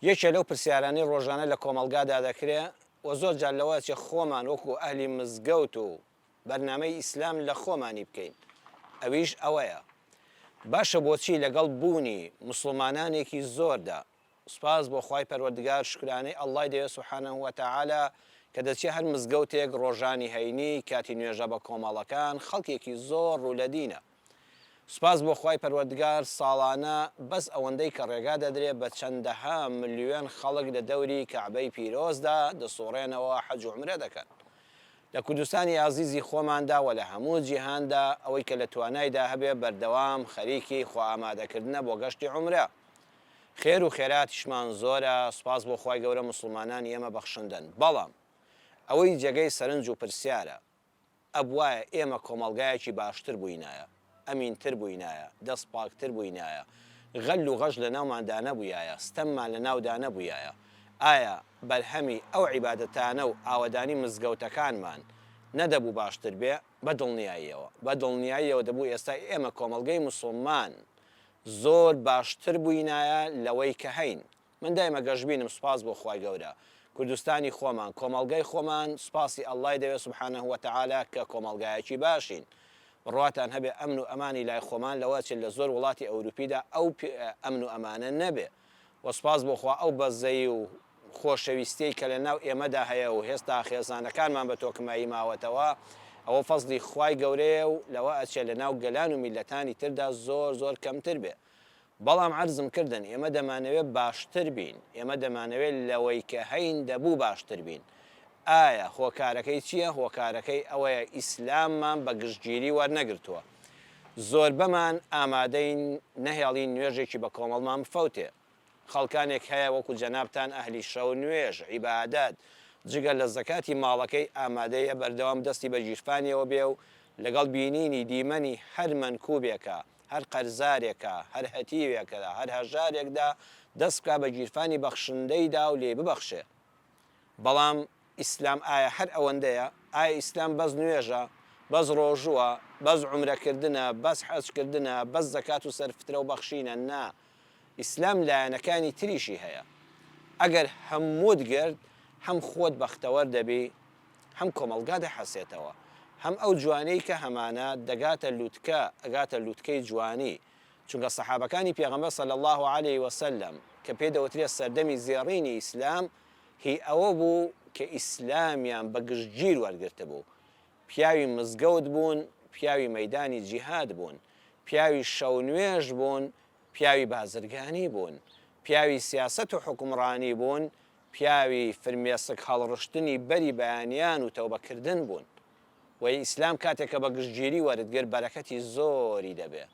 یەکێ لەو پرسیارانەی ڕۆژانە لە کۆمەلگادا دەکرێت و زۆر جار لەوە چێ خۆمان وەکو ئەهلی مزگەوت و بەرنامەی ئیسلام لە خۆمانی بکەین. ئەویش ئەوەیە باشە بۆچی لەگەڵ بوونی مسلمانانێکی زۆردا سوپاس بۆ خوای پەروەردگار شکرانەی ئەڵڵای دەوێت سوبحانەهو وەتەعالا کە دەچێت هەر مزگەوتێک ڕۆژانی هەینی کاتی نوێژە بە کۆمەڵەکان خەڵکێکی زۆر ڕوو لە دینە. سوپاس بۆ خوای پەروەردگار ساڵانە بەس ئەوەندەی کە ڕێگا دەدرێت بە چەندەها ملیۆن خەڵک لە دەوری کەعبەی پیرۆزدا دەسوڕێنەوە حەج و عومرە دەکەن. لە کوردستانی عزیزی خۆماندا و لە هەموو جیهاندا ئەوەی کە لە توانایدا هەبێ بەردەوام خەریکی خۆ ئامادەکردنە بۆ گەشتی عومرە. خێر و خێراتیشمان زۆرە، سوپاس بۆ خوای گەورە مسلمانان ئێمە بەخشندن. بەڵام ئەوەی جێگەی سەرنج و پرسیارە ئەبوایە ئێمە کۆمەڵگایەکی باشتر بووینایە، ئەمینتر بووینایە، دەست پاکتر بووینایە، غەل و غەژ لە ناوماندا نەبوویایە، ستەممان لە ناودا نەبوویایە. ئایا بەرهەمی ئەو عیبادەتانە و ئاوەدانی مزگەوتەکانمان نەدەبوو باشتر بێ؟ بە دڵنیاییەوە دەبوو ئێستا ئێمە کۆمەڵگەی موسڵمان زۆر باشتر بووینایە لەوەی کە هەین. من دایمە گەشتبینم سوپاس بۆ خوای گەورە کوردستانی خۆمان کۆمەڵگەی خۆمان سوپاسی ئەڵڵای دەوێت سوبحانەهو وەتەعالا کە کۆمەڵگایەکی باشین. بڕواتان هەبێ ئەمن و ئەمانی لای خۆمان لەوە چێت لە زۆر وڵاتی ئەوروپیدا ئەو ئەمن و ئەمانە نەبێ. وەسپاس بۆخوا ئەو بەزەی و خۆشەویستەی کە لە ناو ئێمەدا هەیە و هێستا خێزانەکانمان بە تۆکمایی ماوەتەوە ئەوە فەزلی خوای گەورەیە و لەوە ئەچێت لە ناو گەلان و میلەتانی تردا زۆر کەمتر بێ. بەڵام عەرزم کردن ئێمە دەمانەوێت باشتر بین، ئێمە دەمانەوێت لەوەی کە هەین دەبوو باشتر بین. ئایا هۆکارەکەی چییە؟ هۆکارەکەی ئەوەیە ئیسلاممان بە گشتگیری وەرنەگرتووە. زۆر بەمان ئامادەین نەهێڵین نوێژێکی بە کۆمەڵمان بفەوتێ. خەڵکانێک هەیە وەکو جەنابتان ئەهلی شەو نوێژ عیبادات جگە لە زەکاتی ماڵەکەی ئامادەیە بەردەوام دەستی بە گیرفانیەوە بێ و لەگەڵ بینینی دیمەنی هەر مەنکوبێکە، هەر قەرزارێکە، هەر هەتیوێکەدا، هەر هەژارێکدا دەست بکا بە گیرفانی بەخشندەیدا و لێ ببەخشێ. بەڵام ئیسلام ئایا هەر ئەوەندەیە؟ ئایا ئیسلام بەس نوێژە، بەس ڕۆژووە، بەس عومرەکردنە، بەس حەجکردنە، بەس زەکات و سەرفترە و بەخشینە؟ نا، ئیسلام لایەنەکانی تریشی هەیە. ئەگەر هەمووت گرت هەم خۆت بەختەوەر دەبی، هەم کۆمەڵگا دەحەسێتەوە، هەم ئەو جوانەی کە هەمانە دەگاتە لووتکە، ئەگاتە لووتکەی جوانی. چونکە سەحابەکانی پێغەمبەر صلی الله علیه وسلم کە پێ دەوترێت سەردەمی زێڕینی ئیسلام هی ئەوە بوو کە ئیسلامیان بە گشتگیر وەرگرتە بوو. پیاوی مزگەوت بوون، پیاوی مەیدانی جیهاد بوون، پیاوی شەو نوێژ بوون، پیاوی بازرگانی بوون، پیاوی سیاست و حکومڕانی بوون، پیاوی فرمێسک هەڵڕشتنی بەری بەیانیان و تەوبەکردن بوون. وەی ئیسلام کاتێکە بە گشتگیری وەرگرت بەرەکەتی زۆری دەبێت.